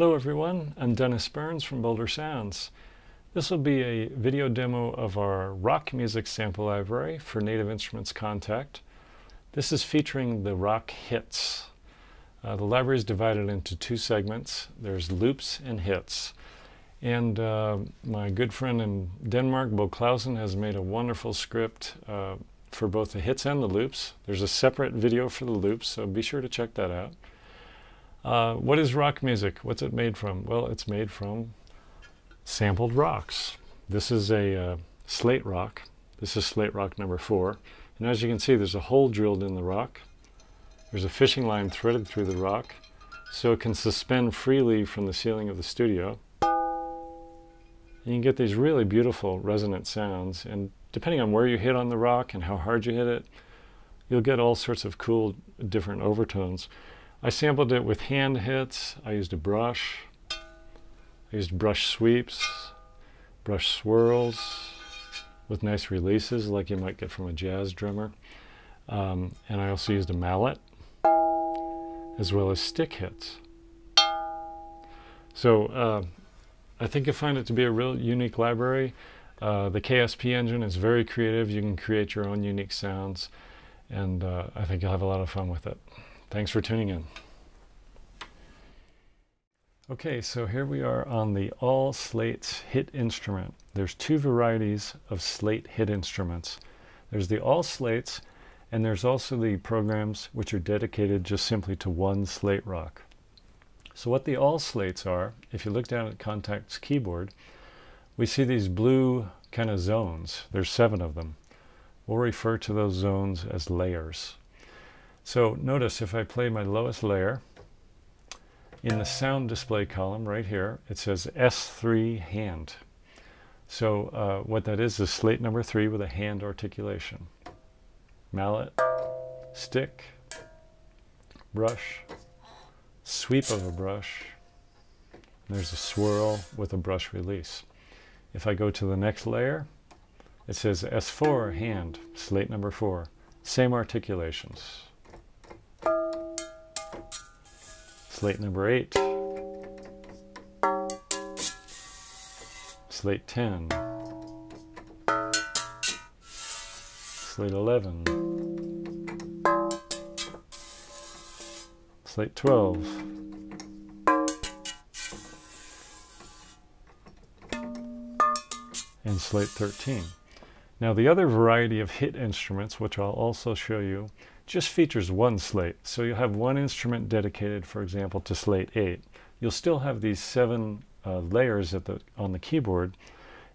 Hello everyone, I'm Dennis Burns from Boulder Sounds. This will be a video demo of our rock music sample library for Native Instruments Kontakt. This is featuring the rock hits. The library is divided into two segments. There's loops and hits. And my good friend in Denmark, Bo Clausen, has made a wonderful script for both the hits and the loops. There's a separate video for the loops, so be sure to check that out. What is rock music? What's it made from? Well, it's made from sampled rocks. This is a slate rock. This is slate rock number 4. And as you can see, there's a hole drilled in the rock. There's a fishing line threaded through the rock, so it can suspend freely from the ceiling of the studio. And you can get these really beautiful resonant sounds, and depending on where you hit on the rock and how hard you hit it, you'll get all sorts of cool different overtones. I sampled it with hand hits. I used a brush. I used brush sweeps, brush swirls with nice releases like you might get from a jazz drummer. And I also used a mallet as well as stick hits. So I think you'll find it to be a real unique library. The KSP engine is very creative. You can create your own unique sounds, and I think you'll have a lot of fun with it. Thanks for tuning in. Okay, so here we are on the all slates hit instrument. There's two varieties of slate hit instruments. There's the all slates, and there's also the programs which are dedicated just simply to one slate rock. So what the all slates are, if you look down at Kontakt's keyboard, we see these blue kind of zones. There's 7 of them. We'll refer to those zones as layers. So notice if I play my lowest layer, in the sound display column right here, it says S3 hand. So what that is slate number 3 with a hand articulation. Mallet, stick, brush, sweep of a brush, and there's a swirl with a brush release. If I go to the next layer, it says S4 hand, slate number 4. Same articulations. Slate number 8, slate 10, slate 11, slate 12, and slate 13. Now the other variety of hit instruments, which I'll also show you, just features one slate. So you'll have one instrument dedicated, for example, to slate 8. You'll still have these 7 layers on the keyboard,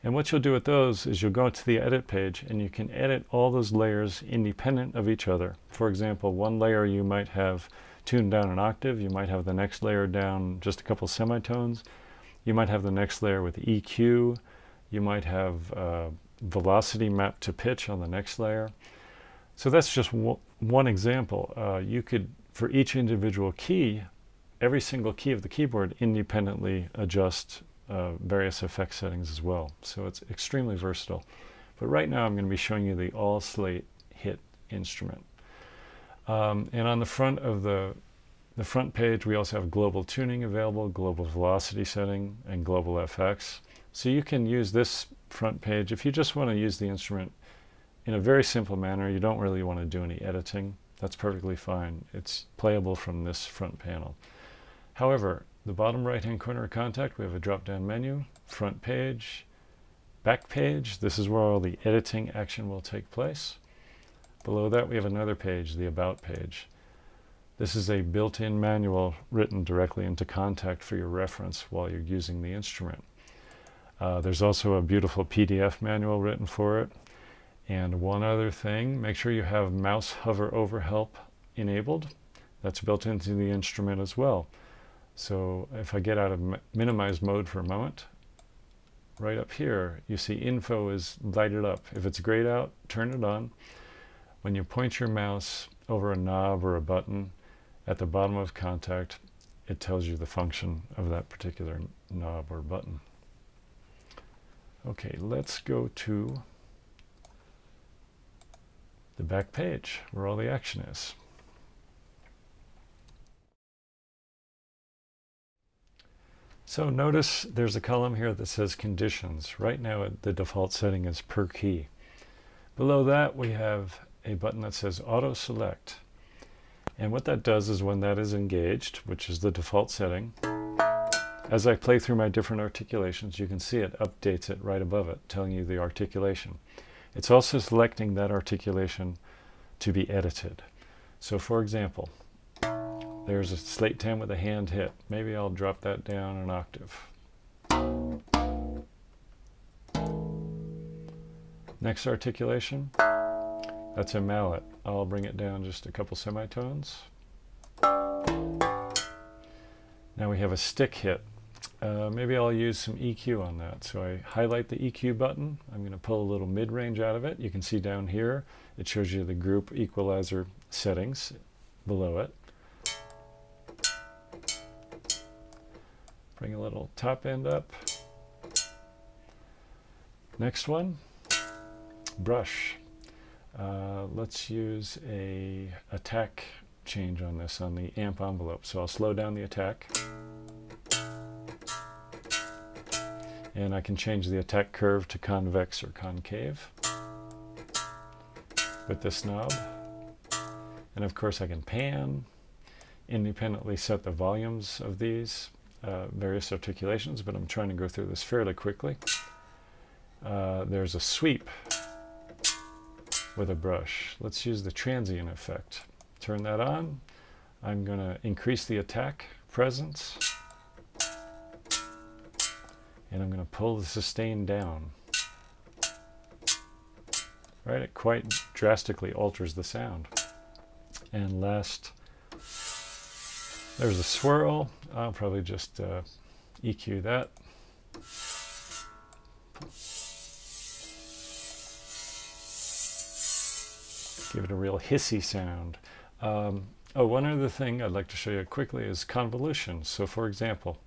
and what you'll do with those is you'll go to the edit page and you can edit all those layers independent of each other. For example, one layer you might have tuned down an octave, you might have the next layer down just a couple semitones, you might have the next layer with EQ, you might have velocity mapped to pitch on the next layer. So that's just one example. You could, for each individual key, every single key of the keyboard independently adjust various effect settings as well. So it's extremely versatile. But right now I'm going to be showing you the all slate hit instrument. And on the front of the front page, we also have global tuning available, global velocity setting, and global FX. So you can use this front page if you just want to use the instrument in a very simple manner. You don't really want to do any editing. That's perfectly fine. It's playable from this front panel. However, the bottom right hand corner of Kontakt, we have a drop down menu, front page, back page. This is where all the editing action will take place. Below that we have another page, the about page. This is a built-in manual written directly into Kontakt for your reference while you're using the instrument. There's also a beautiful PDF manual written for it. And one other thing, make sure you have mouse hover over help enabled. That's built into the instrument as well. So if I get out of minimize mode for a moment, right up here you see info is lighted up. If it's grayed out, turn it on. When you point your mouse over a knob or a button at the bottom of Kontakt, it tells you the function of that particular knob or button. Okay, let's go to the back page where all the action is. So notice there's a column here that says conditions. Right now the default setting is per key. Below that we have a button that says auto select. And what that does is when that is engaged, which is the default setting, as I play through my different articulations, you can see it updates it right above it, telling you the articulation. It's also selecting that articulation to be edited. So for example, there's a slate 10 with a hand hit. Maybe I'll drop that down an octave. Next articulation, that's a mallet. I'll bring it down just a couple semitones. Now we have a stick hit. Maybe I'll use some EQ on that. So I highlight the EQ button. I'm going to pull a little mid-range out of it. You can see down here, it shows you the group equalizer settings below it. Bring a little top end up. Next one, brush. Let's use a attack change on this on the amp envelope. So I'll slow down the attack. And I can change the attack curve to convex or concave with this knob. And of course I can pan, independently set the volumes of these various articulations, but I'm trying to go through this fairly quickly. There's a sweep with a brush. Let's use the transient effect. Turn that on. I'm going to increase the attack presence. And I'm going to pull the sustain down. Right, it quite drastically alters the sound. And last, there's a swirl. I'll probably just EQ that. Give it a real hissy sound. Oh, one other thing I'd like to show you quickly is convolution. So for example,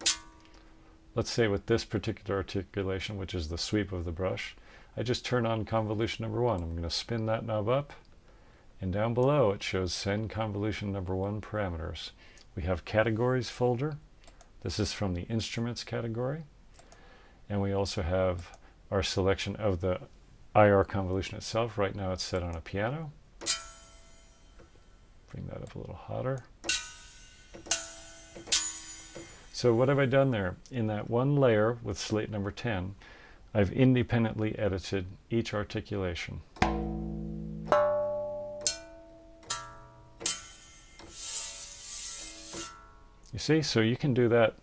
let's say with this particular articulation, which is the sweep of the brush, I just turn on convolution number 1. I'm going to spin that knob up, and down below it shows send convolution number 1 parameters. We have categories folder. This is from the instruments category. And we also have our selection of the IR convolution itself. Right now it's set on a piano. Bring that up a little hotter. So what have I done there? In that one layer with slate number 10, I've independently edited each articulation. You see, so you can do that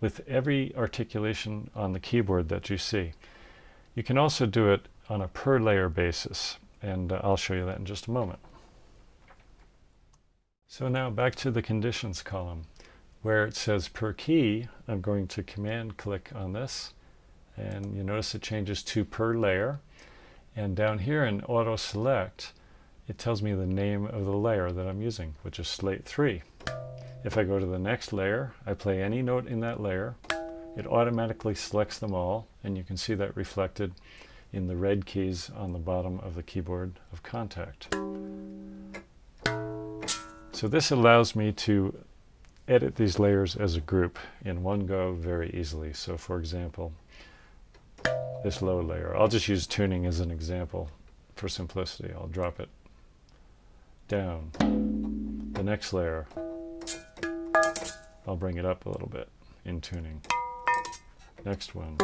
with every articulation on the keyboard that you see. You can also do it on a per layer basis, and I'll show you that in just a moment. So now back to the conditions column. Where it says per key, I'm going to command click on this, and you notice it changes to per layer. And down here in auto select, it tells me the name of the layer that I'm using, which is slate 3. If I go to the next layer, I play any note in that layer, it automatically selects them all, and you can see that reflected in the red keys on the bottom of the keyboard of Kontakt. So this allows me to edit these layers as a group in one go very easily. So for example, this low layer, I'll just use tuning as an example for simplicity. I'll drop it down. The next layer, I'll bring it up a little bit in tuning. Next one,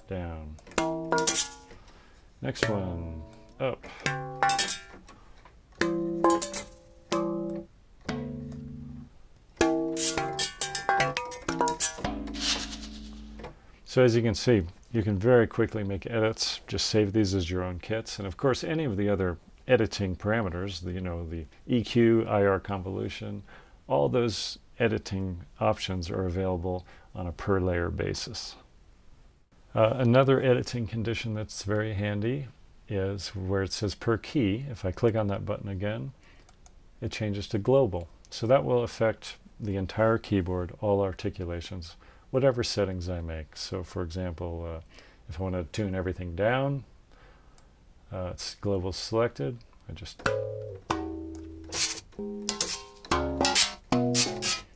down. Next one, up. So as you can see, you can very quickly make edits. Just save these as your own kits. And of course, any of the other editing parameters, the EQ, IR convolution, all those editing options are available on a per layer basis. Another editing condition that's very handy is where it says per key. If I click on that button again, it changes to global. So that will affect the entire keyboard, all articulations, whatever settings I make. So for example, if I want to tune everything down, it's global selected. I just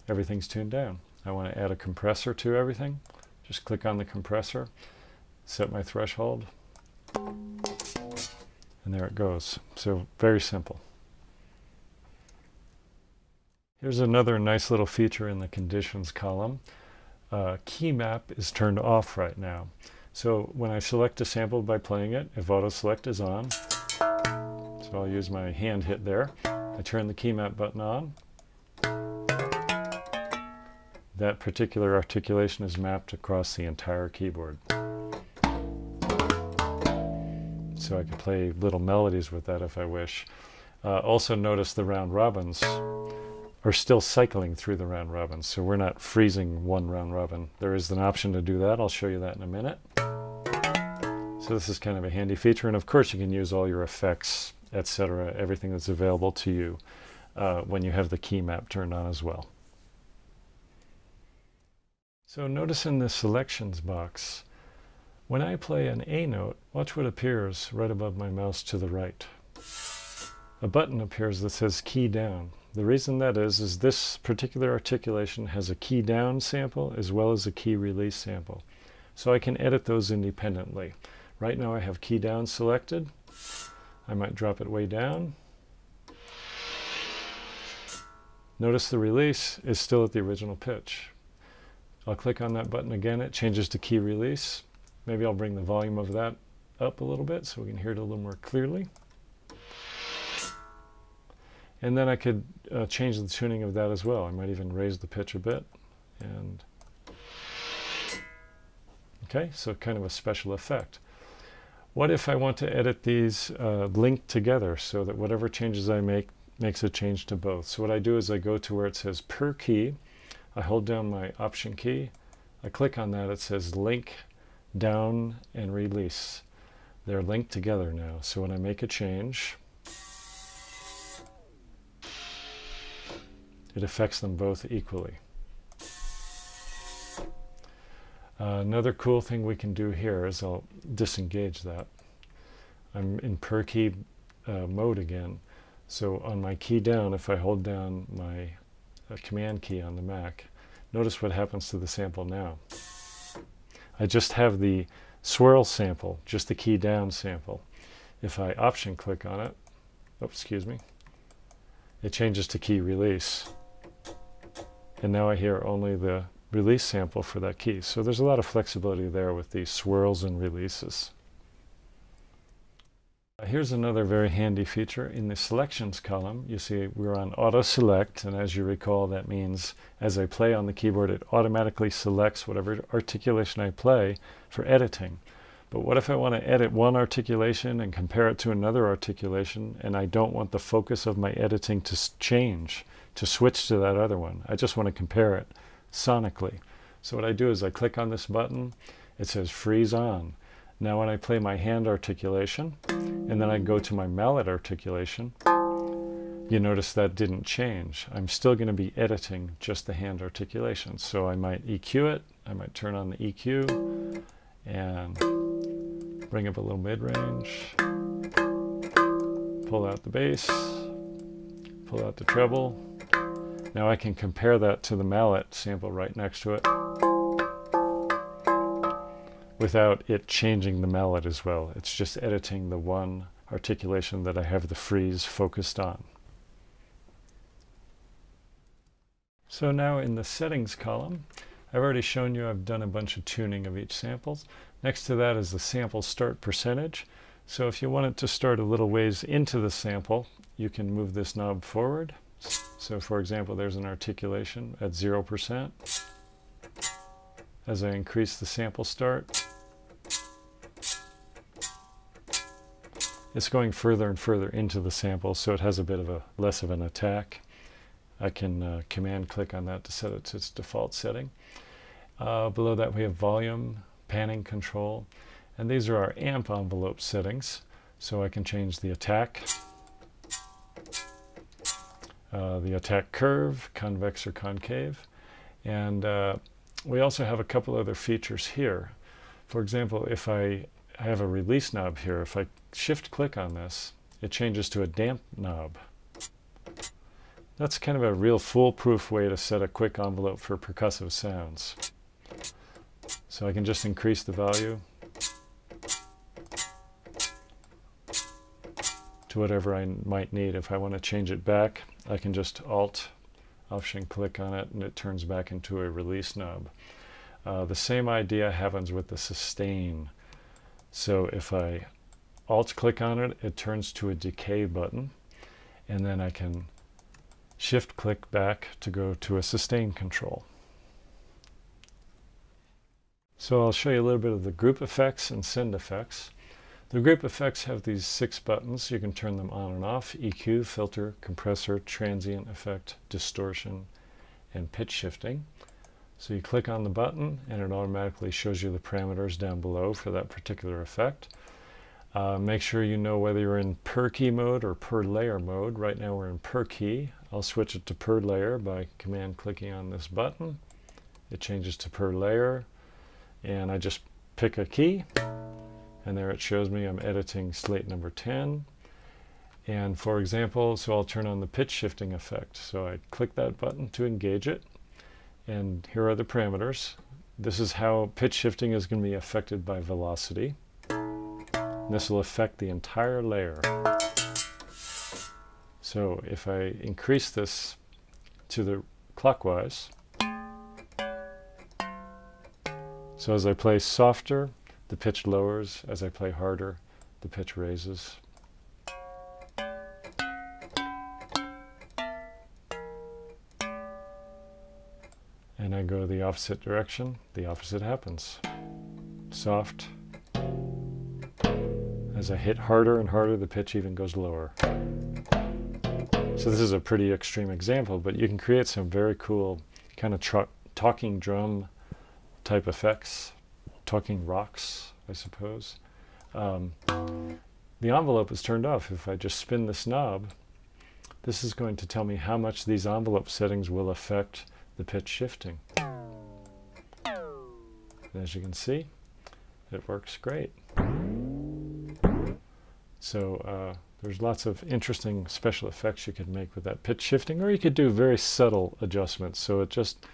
everything's tuned down. I want to add a compressor to everything. Just click on the compressor, set my threshold, and there it goes. So very simple. Here's another nice little feature in the conditions column. Key map is turned off right now. So when I select a sample by playing it, if auto select is on, so I'll use my hand hit there. I turn the key map button on. That particular articulation is mapped across the entire keyboard. So I can play little melodies with that if I wish. Also notice the round robins are still cycling through the round robins, so we're not freezing one round robin. There is an option to do that. I'll show you that in a minute. So this is kind of a handy feature, and of course you can use all your effects, etc., everything that's available to you when you have the key map turned on as well. So notice in the selections box, when I play an A note, watch what appears right above my mouse to the right. A button appears that says key down. The reason that is this particular articulation has a key down sample as well as a key release sample. So I can edit those independently. Right now I have key down selected. I might drop it way down. Notice the release is still at the original pitch. I'll click on that button again, it changes to key release. Maybe I'll bring the volume of that up a little bit so we can hear it a little more clearly. And then I could change the tuning of that as well. I might even raise the pitch a bit. And okay, so kind of a special effect. What if I want to edit these linked together so that whatever changes I make makes a change to both? So what I do is I go to where it says per key. I hold down my option key. I click on that. It says link, down, and release. They're linked together now. So when I make a change, it affects them both equally. Another cool thing we can do here is I'll disengage that. I'm in per key mode again. So on my key down, if I hold down my command key on the Mac, notice what happens to the sample now. I just have the swirl sample, just the key down sample. If I option click on it, it changes to key release. And now I hear only the release sample for that key. So there's a lot of flexibility there with these swirls and releases. Here's another very handy feature. In the selections column, you see we're on auto select, and as you recall, that means as I play on the keyboard, it automatically selects whatever articulation I play for editing. But what if I want to edit one articulation and compare it to another articulation, and I don't want the focus of my editing to change, to switch to that other one? I just want to compare it sonically. So what I do is I click on this button, it says freeze on. Now when I play my hand articulation, and then I go to my mallet articulation, you notice that didn't change. I'm still going to be editing just the hand articulation. So I might EQ it, I might turn on the EQ, and bring up a little mid-range, pull out the bass, pull out the treble. Now I can compare that to the mallet sample right next to it without it changing the mallet as well. It's just editing the one articulation that I have the freeze focused on. So now in the settings column, I've already shown you I've done a bunch of tuning of each samples. Next to that is the sample start percentage. So if you want it to start a little ways into the sample, you can move this knob forward. So for example, there's an articulation at 0%. As I increase the sample start, it's going further and further into the sample, so it has a bit of a less of an attack. I can command click on that to set it to its default setting. Below that we have volume, panning control, and these are our amp envelope settings. So I can change the attack, the attack curve, convex or concave, and we also have a couple other features here. For example, if I have a release knob here, if I shift click on this, it changes to a damp knob. That's kind of a real foolproof way to set a quick envelope for percussive sounds. So I can just increase the value to whatever I might need. If I want to change it back, I can just Option click on it and it turns back into a release knob. The same idea happens with the sustain. So if I Alt click on it, it turns to a decay button, and then I can shift click back to go to a sustain control. So I'll show you a little bit of the group effects and send effects. The group effects have these 6 buttons. You can turn them on and off: EQ, filter, compressor, transient effect, distortion, and pitch shifting. So you click on the button and it automatically shows you the parameters down below for that particular effect. Make sure you know whether you're in per key mode or per layer mode. Right now we're in per key. I'll switch it to per layer by command clicking on this button. It changes to per layer, and I just pick a key, and there it shows me I'm editing slate number 10. And for example, so I'll turn on the pitch shifting effect. So I click that button to engage it, and here are the parameters. This is how pitch shifting is going to be affected by velocity. This will affect the entire layer. So if I increase this to the clockwise, so as I play softer, the pitch lowers. As I play harder, the pitch raises. And I go the opposite direction, the opposite happens. Soft. As I hit harder and harder, the pitch even goes lower. So this is a pretty extreme example, but you can create some very cool kind of talking drum type effects, talking rocks, I suppose. The envelope is turned off. If I just spin this knob, this is going to tell me how much these envelope settings will affect the pitch shifting. And as you can see, it works great. So there's lots of interesting special effects you could make with that pitch shifting, or you could do very subtle adjustments. So it just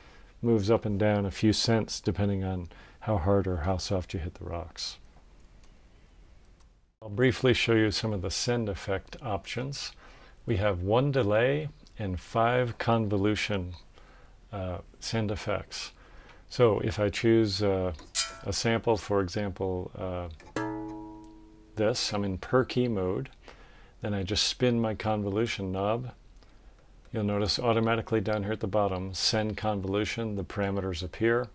moves up and down a few cents depending on how hard or how soft you hit the rocks. I'll briefly show you some of the send effect options. We have 1 delay and 5 convolution send effects. So if I choose a sample, for example, this, I'm in per key mode, then I just spin my convolution knob. You'll notice automatically down here at the bottom, send convolution, the parameters appear.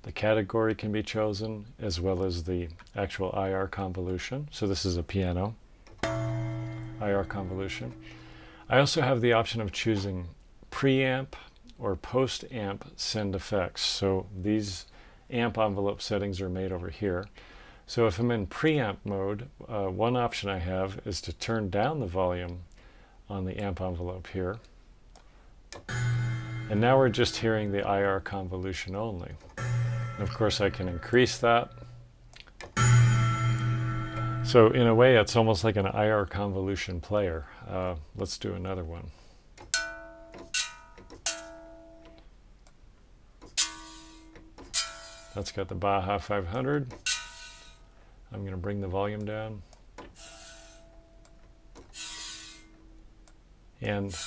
The category can be chosen, as well as the actual IR convolution. So this is a piano IR convolution. I also have the option of choosing preamp or post-amp send effects. So these amp envelope settings are made over here. So if I'm in preamp mode, one option I have is to turn down the volume on the amp envelope here. And now we're just hearing the IR convolution only. And of course I can increase that. So in a way it's almost like an IR convolution player. Let's do another one. That's got the Baja 500. I'm going to bring the volume down. And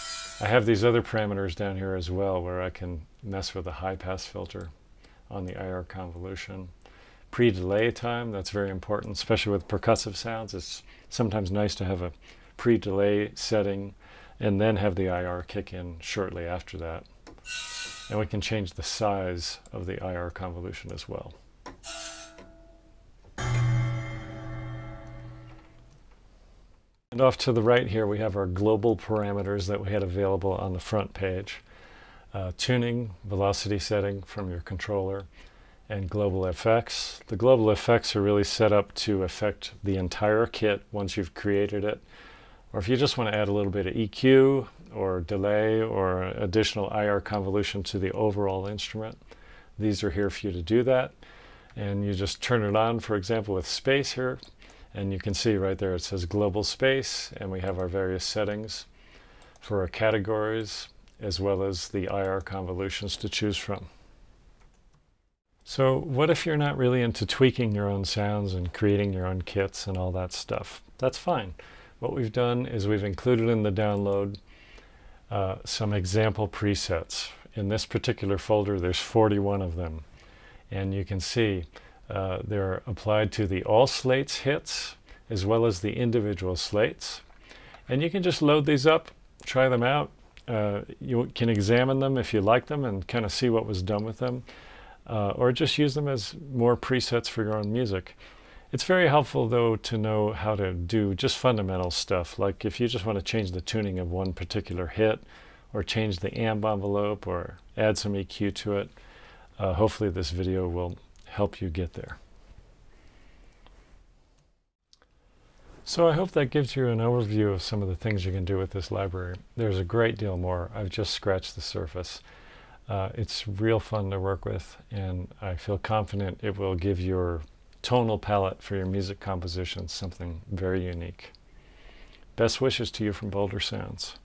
I have these other parameters down here as well, where I can mess with the high pass filter on the IR convolution. Pre-delay time, that's very important, especially with percussive sounds. It's sometimes nice to have a pre-delay setting and then have the IR kick in shortly after that. And we can change the size of the IR convolution as well. And off to the right here we have our global parameters that we had available on the front page. Tuning, velocity setting from your controller, and global effects. The global effects are really set up to affect the entire kit once you've created it. Or if you just want to add a little bit of EQ or delay or additional IR convolution to the overall instrument, these are here for you to do that. And you just turn it on, for example, with space here. And you can see right there it says global space, and we have our various settings for our categories as well as the IR convolutions to choose from. So what if you're not really into tweaking your own sounds and creating your own kits and all that stuff? That's fine. What we've done is we've included in the download some example presets. In this particular folder, there's 41 of them. And you can see they're applied to the all slates hits as well as the individual slates. And you can just load these up, try them out. You can examine them if you like them and kind of see what was done with them. Or just use them as more presets for your own music. It's very helpful though to know how to do just fundamental stuff, like if you just want to change the tuning of one particular hit, or change the amp envelope, or add some EQ to it. Hopefully this video will help you get there. So I hope that gives you an overview of some of the things you can do with this library. There's a great deal more. I've just scratched the surface. It's real fun to work with, and I feel confident it will give your tonal palette for your music composition something very unique. Best wishes to you from Boulder Sounds.